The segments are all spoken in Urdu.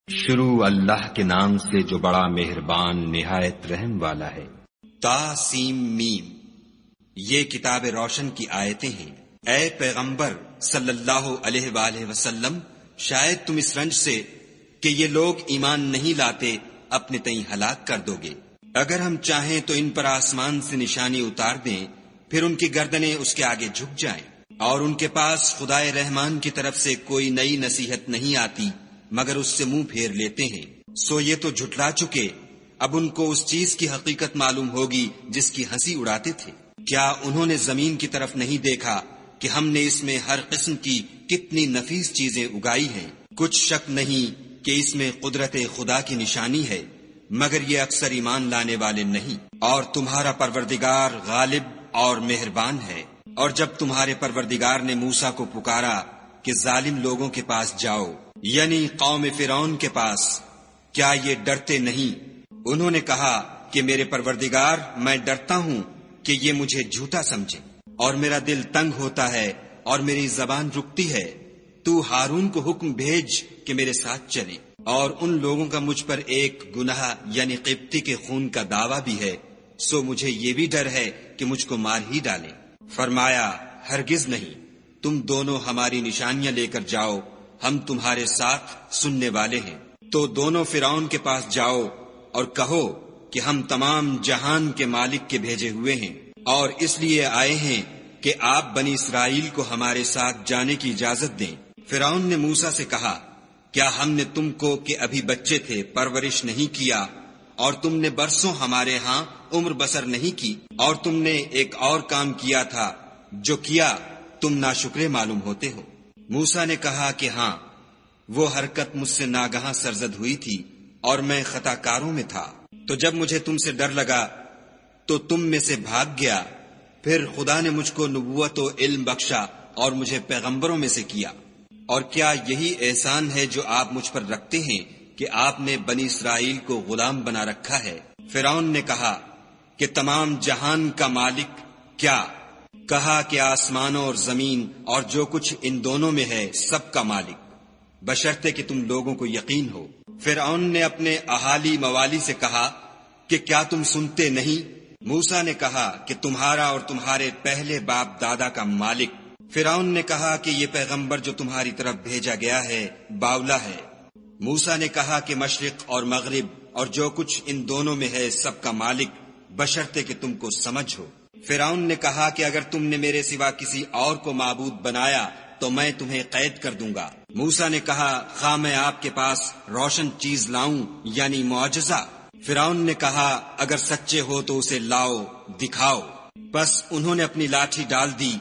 شروع اللہ کے نام سے جو بڑا مہربان نہایت رحم والا ہے۔ تا سیم میم، یہ کتاب روشن کی آیتیں ہیں۔ اے پیغمبر صلی اللہ علیہ وآلہ وسلم، شاید تم اس رنج سے کہ یہ لوگ ایمان نہیں لاتے اپنے تئیں ہلاک کر دو گے۔ اگر ہم چاہیں تو ان پر آسمان سے نشانی اتار دیں، پھر ان کی گردنیں اس کے آگے جھک جائیں، اور ان کے پاس خدائے رحمان کی طرف سے کوئی نئی نصیحت نہیں آتی مگر اس سے منہ پھیر لیتے ہیں۔ سو یہ تو جھٹلا چکے، اب ان کو اس چیز کی حقیقت معلوم ہوگی جس کی ہنسی اڑاتے تھے۔ کیا انہوں نے زمین کی طرف نہیں دیکھا کہ ہم نے اس میں ہر قسم کی کتنی نفیس چیزیں اگائی ہیں؟ کچھ شک نہیں کہ اس میں قدرت خدا کی نشانی ہے، مگر یہ اکثر ایمان لانے والے نہیں۔ اور تمہارا پروردگار غالب اور مہربان ہے۔ اور جب تمہارے پروردگار نے موسیٰ کو پکارا کہ ظالم لوگوں کے پاس جاؤ، یعنی قوم فرعون کے پاس، کیا یہ ڈرتے نہیں؟ انہوں نے کہا کہ میرے پروردگار، میں ڈرتا ہوں کہ یہ مجھے جھوٹا سمجھے، اور میرا دل تنگ ہوتا ہے اور میری زبان رکتی ہے۔ تو ہارون کو حکم بھیج کہ میرے ساتھ چلے، اور ان لوگوں کا مجھ پر ایک گناہ یعنی قبطی کے خون کا دعویٰ بھی ہے، سو مجھے یہ بھی ڈر ہے کہ مجھ کو مار ہی ڈالیں۔ فرمایا، ہرگز نہیں، تم دونوں ہماری نشانیاں لے کر جاؤ، ہم تمہارے ساتھ سننے والے ہیں۔ تو دونوں فرعون کے پاس جاؤ اور کہو کہ ہم تمام جہان کے مالک کے بھیجے ہوئے ہیں، اور اس لیے آئے ہیں کہ آپ بنی اسرائیل کو ہمارے ساتھ جانے کی اجازت دیں۔ فرعون نے موسیٰ سے کہا، کیا ہم نے تم کو کہ ابھی بچے تھے پرورش نہیں کیا، اور تم نے برسوں ہمارے ہاں عمر بسر نہیں کی؟ اور تم نے ایک اور کام کیا تھا، جو کیا تم ناشکرے معلوم ہوتے ہو۔ موسیٰ نے کہا کہ ہاں، وہ حرکت مجھ سے ناگہاں سرزد ہوئی تھی اور میں خطا کاروں میں تھا۔ تو جب مجھے تم سے ڈر لگا تو تم میں سے بھاگ گیا، پھر خدا نے مجھ کو نبوت و علم بخشا اور مجھے پیغمبروں میں سے کیا۔ اور کیا یہی احسان ہے جو آپ مجھ پر رکھتے ہیں کہ آپ نے بنی اسرائیل کو غلام بنا رکھا ہے؟ فرعون نے کہا کہ تمام جہان کا مالک کیا؟ کہا کہ آسمانوں اور زمین اور جو کچھ ان دونوں میں ہے سب کا مالک، بشرطے کہ تم لوگوں کو یقین ہو۔ فرعون نے اپنے اہالی موالی سے کہا کہ کیا تم سنتے نہیں؟ موسیٰ نے کہا کہ تمہارا اور تمہارے پہلے باپ دادا کا مالک۔ فرعون نے کہا کہ یہ پیغمبر جو تمہاری طرف بھیجا گیا ہے باولا ہے۔ موسیٰ نے کہا کہ مشرق اور مغرب اور جو کچھ ان دونوں میں ہے سب کا مالک، بشرطے کہ تم کو سمجھ ہو۔ فرعون نے کہا کہ اگر تم نے میرے سوا کسی اور کو معبود بنایا تو میں تمہیں قید کر دوں گا۔ موسیٰ نے کہا، خواہ میں آپ کے پاس روشن چیز لاؤں یعنی معجزہ؟ فرعون نے کہا، اگر سچے ہو تو اسے لاؤ، دکھاؤ۔ بس انہوں نے اپنی لاٹھی ڈال دی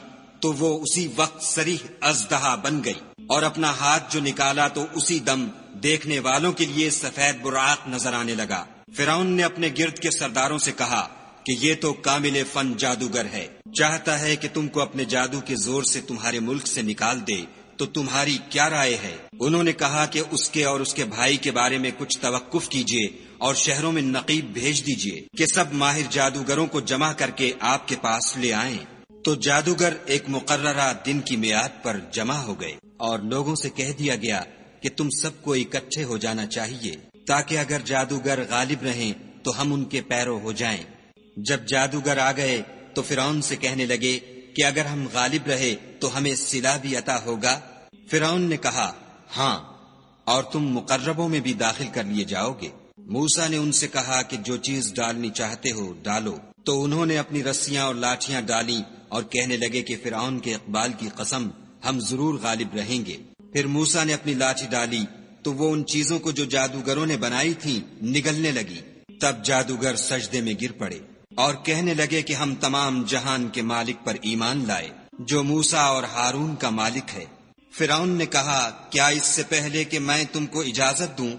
تو وہ اسی وقت صریح اژدہا بن گئی، اور اپنا ہاتھ جو نکالا تو اسی دم دیکھنے والوں کے لیے سفید براق نظر آنے لگا۔ فرعون نے اپنے گرد کے سرداروں سے کہا کہ یہ تو کامل فن جادوگر ہے، چاہتا ہے کہ تم کو اپنے جادو کے زور سے تمہارے ملک سے نکال دے، تو تمہاری کیا رائے ہے؟ انہوں نے کہا کہ اس کے اور اس کے بھائی کے بارے میں کچھ توقف کیجیے اور شہروں میں نقیب بھیج دیجیے کہ سب ماہر جادوگروں کو جمع کر کے آپ کے پاس لے آئیں۔ تو جادوگر ایک مقررہ دن کی میعاد پر جمع ہو گئے، اور لوگوں سے کہہ دیا گیا کہ تم سب کو اکٹھے ہو جانا چاہیے، تاکہ اگر جادوگر غالب رہیں تو ہم ان کے پیرو ہو جائیں۔ جب جادوگر آ گئے تو فرعون سے کہنے لگے کہ اگر ہم غالب رہے تو ہمیں صلہ بھی عطا ہوگا؟ فرعون نے کہا، ہاں، اور تم مقربوں میں بھی داخل کر لیے جاؤ گے۔ موسیٰ نے ان سے کہا کہ جو چیز ڈالنی چاہتے ہو ڈالو۔ تو انہوں نے اپنی رسیاں اور لاٹھیاں ڈالیں اور کہنے لگے کہ فرعون کے اقبال کی قسم، ہم ضرور غالب رہیں گے۔ پھر موسیٰ نے اپنی لاٹھی ڈالی تو وہ ان چیزوں کو جو جادوگروں نے بنائی تھیں نگلنے لگی۔ تب جادوگر سجدے میں گر پڑے اور کہنے لگے کہ ہم تمام جہان کے مالک پر ایمان لائے جو موسیٰ اور ہارون کا مالک ہے۔ فرعون نے کہا، کیا اس سے پہلے کہ میں تم کو اجازت دوں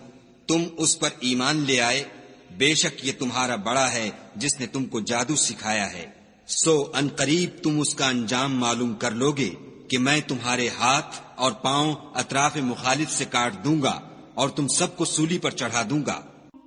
تم اس پر ایمان لے آئے؟ بے شک یہ تمہارا بڑا ہے جس نے تم کو جادو سکھایا ہے، سو ان قریب تم اس کا انجام معلوم کر لوگے کہ میں تمہارے ہاتھ اور پاؤں اطراف مخالف سے کاٹ دوں گا اور تم سب کو سولی پر چڑھا دوں گا۔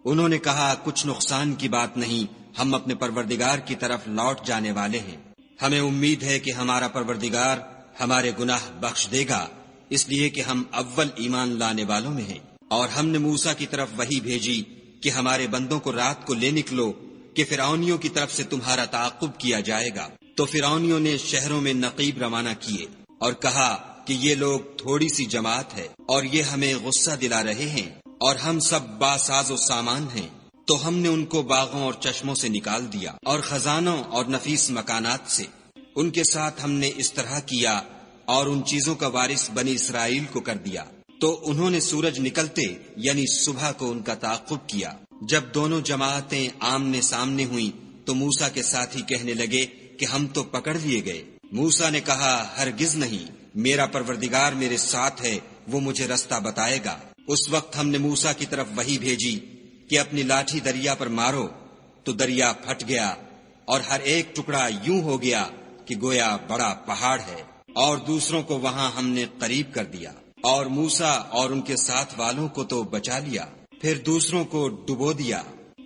انہوں نے کہا، کچھ نقصان کی بات نہیں، ہم اپنے پروردگار کی طرف لوٹ جانے والے ہیں، ہمیں امید ہے کہ ہمارا پروردگار ہمارے گناہ بخش دے گا، اس لیے کہ ہم اول ایمان لانے والوں میں ہیں۔ اور ہم نے موسیٰ کی طرف وحی بھیجی کہ ہمارے بندوں کو رات کو لے نکلو کہ فرعونیوں کی طرف سے تمہارا تعاقب کیا جائے گا۔ تو فرعونیوں نے شہروں میں نقیب روانہ کیے اور کہا کہ یہ لوگ تھوڑی سی جماعت ہے اور یہ ہمیں غصہ دلا رہے ہیں اور ہم سب باساز و سامان ہیں۔ تو ہم نے ان کو باغوں اور چشموں سے نکال دیا اور خزانوں اور نفیس مکانات سے۔ ان کے ساتھ ہم نے اس طرح کیا اور ان چیزوں کا وارث بنی اسرائیل کو کر دیا۔ تو انہوں نے سورج نکلتے یعنی صبح کو ان کا تعاقب کیا۔ جب دونوں جماعتیں آمنے سامنے ہوئیں تو موسیٰ کے ساتھی کہنے لگے کہ ہم تو پکڑ لیے گئے۔ موسیٰ نے کہا ہرگز نہیں، میرا پروردگار میرے ساتھ ہے، وہ مجھے رستہ بتائے گا۔ اس وقت ہم نے موسیٰ کی طرف وحی بھیجی کہ اپنی لاٹھی دریا پر مارو، تو دریا پھٹ گیا اور ہر ایک ٹکڑا یوں ہو گیا کہ گویا بڑا پہاڑ ہے، اور دوسروں کو وہاں ہم نے قریب کر دیا، اور موسیٰ اور ان کے ساتھ والوں کو تو بچا لیا، پھر دوسروں کو ڈبو دیا۔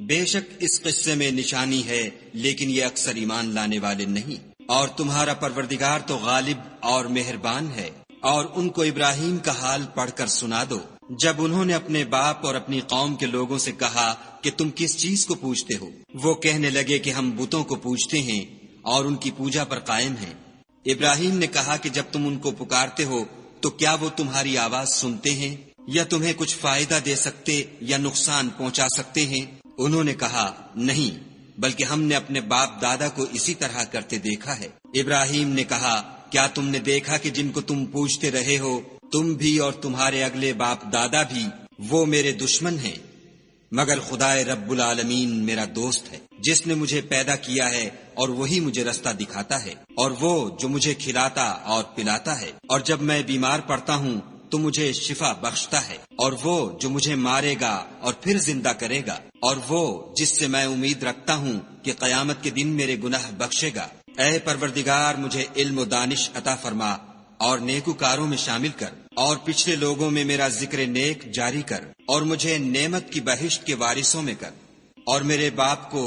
بے شک اس قصے میں نشانی ہے، لیکن یہ اکثر ایمان لانے والے نہیں۔ اور تمہارا پروردگار تو غالب اور مہربان ہے۔ اور ان کو ابراہیم کا حال پڑھ کر سنا دو، جب انہوں نے اپنے باپ اور اپنی قوم کے لوگوں سے کہا کہ تم کس چیز کو پوجتے ہو؟ وہ کہنے لگے کہ ہم بتوں کو پوجتے ہیں اور ان کی پوجا پر قائم ہیں۔ ابراہیم نے کہا کہ جب تم ان کو پکارتے ہو تو کیا وہ تمہاری آواز سنتے ہیں یا تمہیں کچھ فائدہ دے سکتے یا نقصان پہنچا سکتے ہیں؟ انہوں نے کہا نہیں، بلکہ ہم نے اپنے باپ دادا کو اسی طرح کرتے دیکھا ہے۔ ابراہیم نے کہا کیا تم نے دیکھا کہ جن کو تم پوجتے رہے ہو، تم بھی اور تمہارے اگلے باپ دادا بھی، وہ میرے دشمن ہیں، مگر خدائے رب العالمین میرا دوست ہے، جس نے مجھے پیدا کیا ہے اور وہی مجھے رستہ دکھاتا ہے، اور وہ جو مجھے کھلاتا اور پلاتا ہے، اور جب میں بیمار پڑتا ہوں تو مجھے شفا بخشتا ہے، اور وہ جو مجھے مارے گا اور پھر زندہ کرے گا، اور وہ جس سے میں امید رکھتا ہوں کہ قیامت کے دن میرے گناہ بخشے گا۔ اے پروردگار مجھے علم و دانش عطا فرما اور نیکوکاروں میں شامل کر، اور پچھلے لوگوں میں میرا ذکر نیک جاری کر، اور مجھے نعمت کی بہشت کے وارثوں میں کر، اور میرے باپ کو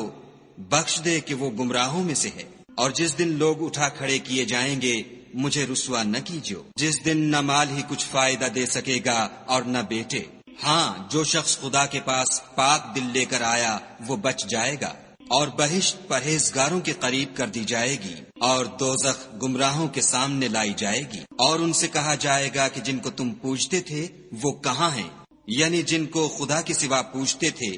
بخش دے کہ وہ گمراہوں میں سے ہے، اور جس دن لوگ اٹھا کھڑے کیے جائیں گے مجھے رسوا نہ کیجو، جس دن نہ مال ہی کچھ فائدہ دے سکے گا اور نہ بیٹے۔ ہاں، جو شخص خدا کے پاس پاک دل لے کر آیا وہ بچ جائے گا، اور بہشت پرہیزگاروں کے قریب کر دی جائے گی، اور دوزخ گمراہوں کے سامنے لائی جائے گی، اور ان سے کہا جائے گا کہ جن کو تم پوجتے تھے وہ کہاں ہیں؟ یعنی جن کو خدا کے سوا پوجتے تھے،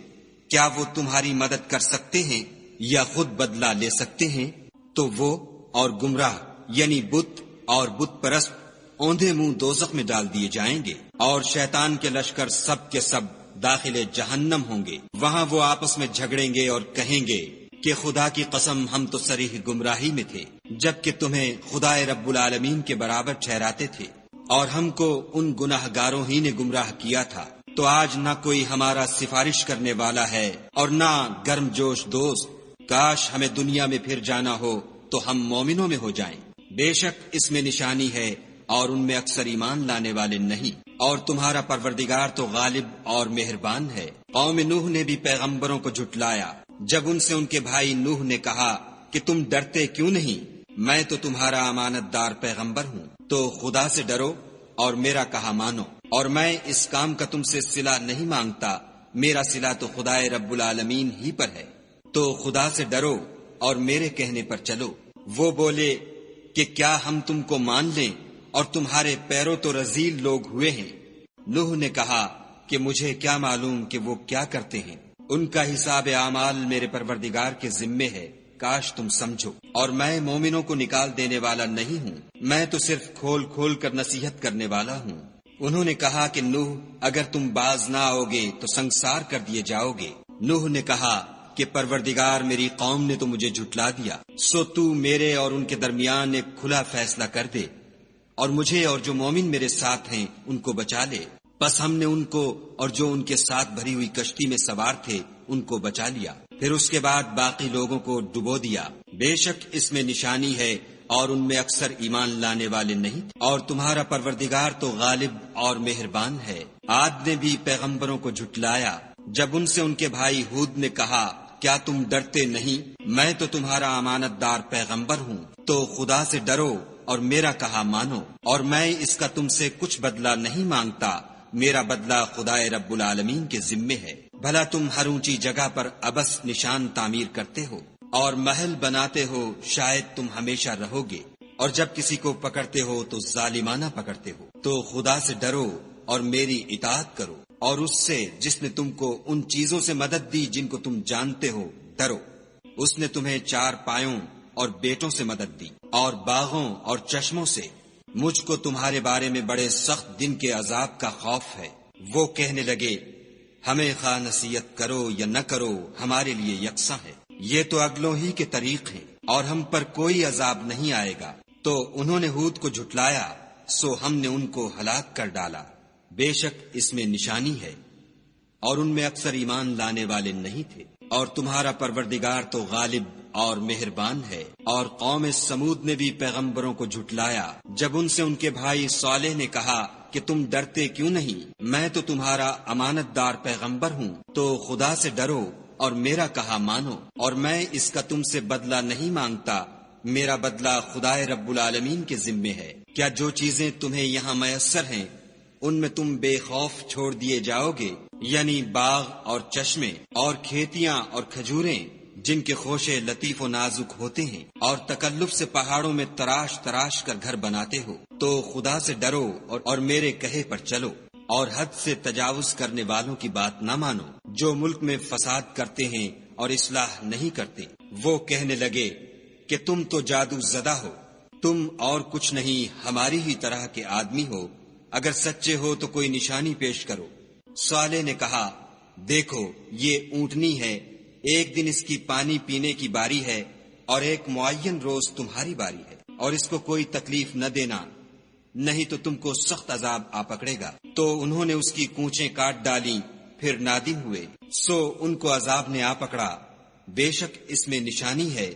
کیا وہ تمہاری مدد کر سکتے ہیں یا خود بدلہ لے سکتے ہیں؟ تو وہ اور گمراہ یعنی بت اور بت پرست اوندھے منہ دوزخ میں ڈال دیے جائیں گے، اور شیطان کے لشکر سب کے سب داخل جہنم ہوں گے۔ وہاں وہ آپس میں جھگڑیں گے اور کہیں گے کہ خدا کی قسم ہم تو صریح گمراہی میں تھے، جبکہ تمہیں خدائے رب العالمین کے برابر ٹھہراتے تھے، اور ہم کو ان گناہ گاروں ہی نے گمراہ کیا تھا۔ تو آج نہ کوئی ہمارا سفارش کرنے والا ہے اور نہ گرم جوش دوست۔ کاش ہمیں دنیا میں پھر جانا ہو تو ہم مومنوں میں ہو جائیں۔ بے شک اس میں نشانی ہے اور ان میں اکثر ایمان لانے والے نہیں۔ اور تمہارا پروردگار تو غالب اور مہربان ہے۔ قوم نوح نے بھی پیغمبروں کو جھٹلایا جب ان سے ان کے بھائی نوح نے کہا کہ تم ڈرتے کیوں نہیں؟ میں تو تمہارا امانت دار پیغمبر ہوں، تو خدا سے ڈرو اور میرا کہا مانو، اور میں اس کام کا تم سے صلہ نہیں مانگتا، میرا صلہ تو خدائے رب العالمین ہی پر ہے، تو خدا سے ڈرو اور میرے کہنے پر چلو۔ وہ بولے کہ کیا ہم تم کو مان لیں اور تمہارے پیروں تو رذیل لوگ ہوئے ہیں؟ نوح نے کہا کہ مجھے کیا معلوم کہ وہ کیا کرتے ہیں، ان کا حساب اعمال میرے پروردگار کے ذمے ہے، کاش تم سمجھو۔ اور میں مومنوں کو نکال دینے والا نہیں ہوں، میں تو صرف کھول کھول کر نصیحت کرنے والا ہوں۔ انہوں نے کہا کہ نوح اگر تم باز نہ آؤ گے تو سنگسار کر دیے جاؤ گے۔ نوح نے کہا کہ پروردگار میری قوم نے تو مجھے جھٹلا دیا، سو تو میرے اور ان کے درمیان ایک کھلا فیصلہ کر دے، اور مجھے اور جو مومن میرے ساتھ ہیں ان کو بچا لے۔ بس ہم نے ان کو اور جو ان کے ساتھ بھری ہوئی کشتی میں سوار تھے ان کو بچا لیا، پھر اس کے بعد باقی لوگوں کو ڈبو دیا۔ بے شک اس میں نشانی ہے اور ان میں اکثر ایمان لانے والے نہیں، اور تمہارا پروردگار تو غالب اور مہربان ہے۔ عاد نے بھی پیغمبروں کو جھٹلایا جب ان سے ان کے بھائی ہود نے کہا کیا تم ڈرتے نہیں؟ میں تو تمہارا امانت دار پیغمبر ہوں، تو خدا سے ڈرو اور میرا کہا مانو، اور میں اس کا تم سے کچھ بدلہ نہیں مانگتا، میرا بدلہ خدائے رب العالمین کے ذمے ہے۔ بھلا تم ہر اونچی جگہ پر ابس نشان تعمیر کرتے ہو اور محل بناتے ہو، شاید تم ہمیشہ رہو گے، اور جب کسی کو پکڑتے ہو تو ظالمانہ پکڑتے ہو۔ تو خدا سے ڈرو اور میری اطاعت کرو، اور اس سے جس نے تم کو ان چیزوں سے مدد دی جن کو تم جانتے ہو ڈرو۔ اس نے تمہیں 4 پایوں اور بیٹوں سے مدد دی اور باغوں اور چشموں سے۔ مجھ کو تمہارے بارے میں بڑے سخت دن کے عذاب کا خوف ہے۔ وہ کہنے لگے ہمیں خواہ نصیحت کرو یا نہ کرو ہمارے لیے یکساں ہے، یہ تو اگلوں ہی کے طریق ہیں اور ہم پر کوئی عذاب نہیں آئے گا۔ تو انہوں نے ہود کو جھٹلایا، سو ہم نے ان کو ہلاک کر ڈالا۔ بے شک اس میں نشانی ہے، اور ان میں اکثر ایمان لانے والے نہیں تھے۔ اور تمہارا پروردگار تو غالب اور مہربان ہے۔ اور قوم سمود نے بھی پیغمبروں کو جھٹلایا جب ان سے ان کے بھائی صالح نے کہا کہ تم ڈرتے کیوں نہیں، میں تو تمہارا امانت دار پیغمبر ہوں، تو خدا سے ڈرو اور میرا کہا مانو، اور میں اس کا تم سے بدلہ نہیں مانگتا، میرا بدلہ خدائے رب العالمین کے ذمے ہے۔ کیا جو چیزیں تمہیں یہاں میسر ہیں ان میں تم بے خوف چھوڑ دیے جاؤ گے، یعنی باغ اور چشمے اور کھیتیاں اور کھجوریں جن کے خوشے لطیف و نازک ہوتے ہیں، اور تکلف سے پہاڑوں میں تراش تراش کر گھر بناتے ہو، تو خدا سے ڈرو اور میرے کہے پر چلو، اور حد سے تجاوز کرنے والوں کی بات نہ مانو جو ملک میں فساد کرتے ہیں اور اصلاح نہیں کرتے۔ وہ کہنے لگے کہ تم تو جادو زدہ ہو، تم اور کچھ نہیں ہماری ہی طرح کے آدمی ہو، اگر سچے ہو تو کوئی نشانی پیش کرو۔ صالح نے کہا دیکھو یہ اونٹنی ہے، ایک دن اس کی پانی پینے کی باری ہے اور ایک معین روز تمہاری باری ہے، اور اس کو کوئی تکلیف نہ دینا، نہیں تو تم کو سخت عذاب آ پکڑے گا۔ تو انہوں نے اس کی کونچیں کاٹ ڈالیں، پھر نادم ہوئے، سو ان کو عذاب نے آ پکڑا۔ بے شک اس میں نشانی ہے،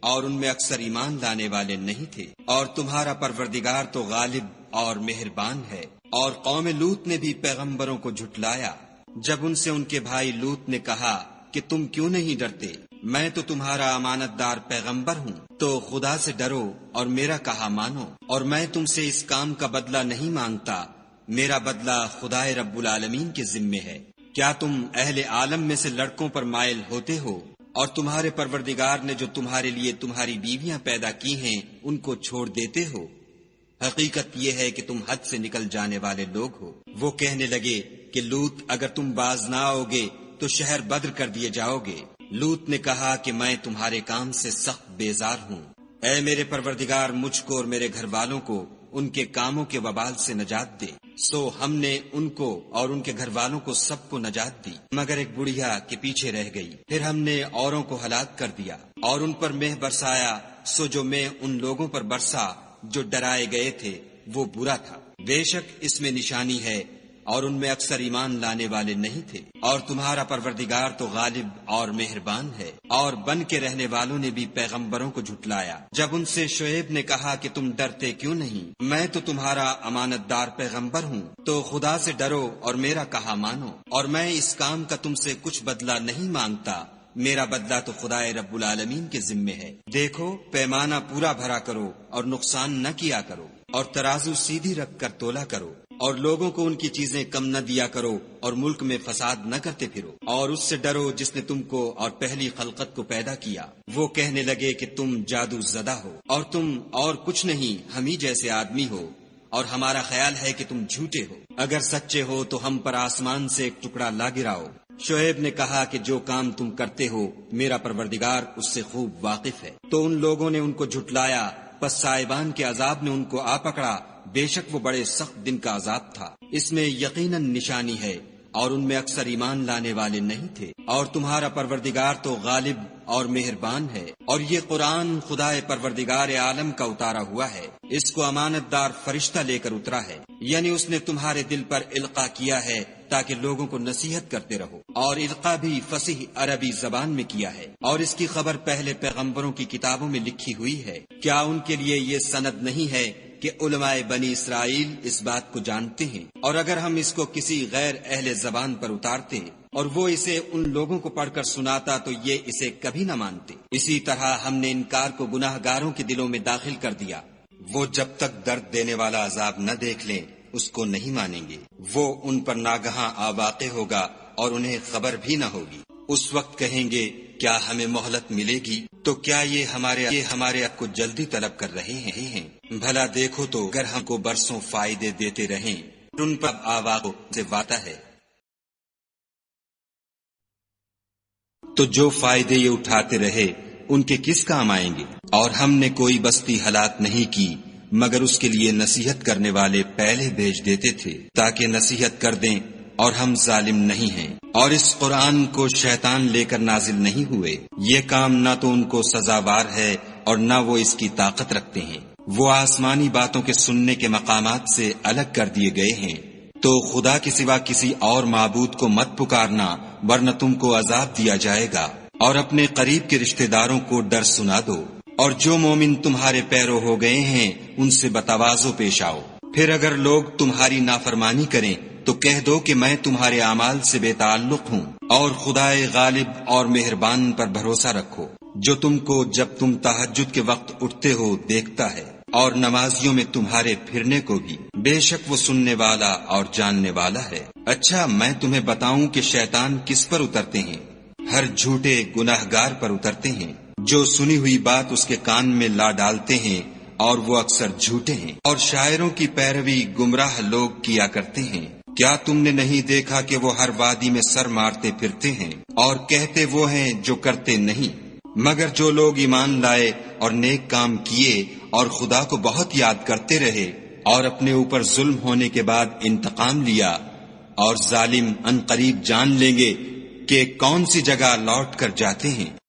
اور ان میں اکثر ایمان لانے والے نہیں تھے۔ اور تمہارا پروردگار تو غالب اور مہربان ہے۔ اور قوم لوط نے بھی پیغمبروں کو جھٹلایا جب ان سے ان کے بھائی لوط نے کہا کہ تم کیوں نہیں ڈرتے، میں تو تمہارا امانت دار پیغمبر ہوں، تو خدا سے ڈرو اور میرا کہا مانو، اور میں تم سے اس کام کا بدلہ نہیں مانگتا، میرا بدلہ خدائے رب العالمین کے ذمے ہے۔ کیا تم اہل عالم میں سے لڑکوں پر مائل ہوتے ہو، اور تمہارے پروردگار نے جو تمہارے لیے تمہاری بیویاں پیدا کی ہیں ان کو چھوڑ دیتے ہو؟ حقیقت یہ ہے کہ تم حد سے نکل جانے والے لوگ ہو۔ وہ کہنے لگے کہ لوط اگر تم باز نہ آؤ گے تو شہر بدر کر دیے جاؤ گے۔ لوط نے کہا کہ میں تمہارے کام سے سخت بیزار ہوں، اے میرے پروردگار مجھ کو اور میرے گھر والوں کو ان کے کاموں کے وبال سے نجات دے۔ سو ہم نے ان کو اور ان کے گھر والوں کو سب کو نجات دی، مگر ایک بڑھیا کے پیچھے رہ گئی۔ پھر ہم نے اوروں کو ہلاک کر دیا اور ان پر مہ برسایا، سو جو مہ ان لوگوں پر برسا جو ڈرائے گئے تھے وہ برا تھا۔ بے شک اس میں نشانی ہے، اور ان میں اکثر ایمان لانے والے نہیں تھے۔ اور تمہارا پروردگار تو غالب اور مہربان ہے۔ اور بن کے رہنے والوں نے بھی پیغمبروں کو جھٹلایا جب ان سے شعیب نے کہا کہ تم ڈرتے کیوں نہیں، میں تو تمہارا امانت دار پیغمبر ہوں، تو خدا سے ڈرو اور میرا کہا مانو، اور میں اس کام کا تم سے کچھ بدلہ نہیں مانگتا، میرا بدلہ تو خدائے رب العالمین کے ذمے ہے۔ دیکھو پیمانہ پورا بھرا کرو اور نقصان نہ کیا کرو، اور ترازو سیدھی رکھ کر تولا کرو، اور لوگوں کو ان کی چیزیں کم نہ دیا کرو، اور ملک میں فساد نہ کرتے پھرو، اور اس سے ڈرو جس نے تم کو اور پہلی خلقت کو پیدا کیا۔ وہ کہنے لگے کہ تم جادو زدہ ہو، اور تم اور کچھ نہیں ہم ہی جیسے آدمی ہو، اور ہمارا خیال ہے کہ تم جھوٹے ہو۔ اگر سچے ہو تو ہم پر آسمان سے ایک ٹکڑا لا گراؤ۔ شعیب نے کہا کہ جو کام تم کرتے ہو میرا پروردگار اس سے خوب واقف ہے۔ تو ان لوگوں نے ان کو جھٹلایا، پس سائبان کے عذاب نے ان کو آ پکڑا، بے شک وہ بڑے سخت دن کا عذاب تھا۔ اس میں یقیناً نشانی ہے، اور ان میں اکثر ایمان لانے والے نہیں تھے۔ اور تمہارا پروردگار تو غالب اور مہربان ہے۔ اور یہ قرآن خدائے پروردگار عالم کا اتارا ہوا ہے، اس کو امانت دار فرشتہ لے کر اترا ہے، یعنی اس نے تمہارے دل پر القاء کیا ہے تاکہ لوگوں کو نصیحت کرتے رہو، اور القاء بھی فصیح عربی زبان میں کیا ہے، اور اس کی خبر پہلے پیغمبروں کی کتابوں میں لکھی ہوئی ہے۔ کیا ان کے لیے یہ سند نہیں ہے کہ علماء بنی اسرائیل اس بات کو جانتے ہیں، اور اگر ہم اس کو کسی غیر اہل زبان پر اتارتے اور وہ اسے ان لوگوں کو پڑھ کر سناتا تو یہ اسے کبھی نہ مانتے۔ اسی طرح ہم نے انکار کو گناہ گاروں کے دلوں میں داخل کر دیا، وہ جب تک درد دینے والا عذاب نہ دیکھ لیں اس کو نہیں مانیں گے، وہ ان پر ناگہاں واقع ہوگا اور انہیں خبر بھی نہ ہوگی۔ اس وقت کہیں گے کیا ہمیں مہلت ملے گی؟ تو کیا یہ ہمارے حق کو جلدی طلب کر رہے ہیں؟ بھلا دیکھو تو اگر ہم کو برسوں فائدے دیتے رہیں ان پر آواز سے واتا ہے، تو جو فائدے یہ اٹھاتے رہے ان کے کس کام آئیں گے؟ اور ہم نے کوئی بستی ہلاک نہیں کی مگر اس کے لیے نصیحت کرنے والے پہلے بھیج دیتے تھے تاکہ نصیحت کر دیں، اور ہم ظالم نہیں ہیں۔ اور اس قرآن کو شیطان لے کر نازل نہیں ہوئے، یہ کام نہ تو ان کو سزاوار ہے اور نہ وہ اس کی طاقت رکھتے ہیں۔ وہ آسمانی باتوں کے سننے کے مقامات سے الگ کر دیے گئے ہیں۔ تو خدا کے سوا کسی اور معبود کو مت پکارنا ورنہ تم کو عذاب دیا جائے گا، اور اپنے قریب کے رشتہ داروں کو ڈر سنا دو، اور جو مومن تمہارے پیرو ہو گئے ہیں ان سے بتواضع پیش آؤ۔ پھر اگر لوگ تمہاری نافرمانی کریں تو کہہ دو کہ میں تمہارے اعمال سے بے تعلق ہوں، اور خدائے غالب اور مہربان پر بھروسہ رکھو جو تم کو جب تم تہجد کے وقت اٹھتے ہو دیکھتا ہے، اور نمازیوں میں تمہارے پھرنے کو بھی، بے شک وہ سننے والا اور جاننے والا ہے۔ اچھا میں تمہیں بتاؤں کہ شیطان کس پر اترتے ہیں؟ ہر جھوٹے گناہگار پر اترتے ہیں جو سنی ہوئی بات اس کے کان میں لا ڈالتے ہیں، اور وہ اکثر جھوٹے ہیں، اور شاعروں کی پیروی گمراہ لوگ کیا کرتے ہیں۔ کیا تم نے نہیں دیکھا کہ وہ ہر وادی میں سر مارتے پھرتے ہیں اور کہتے وہ ہیں جو کرتے نہیں؟ مگر جو لوگ ایمان لائے اور نیک کام کیے اور خدا کو بہت یاد کرتے رہے اور اپنے اوپر ظلم ہونے کے بعد انتقام لیا، اور ظالم ان قریب جان لیں گے کہ کون سی جگہ لوٹ کر جاتے ہیں۔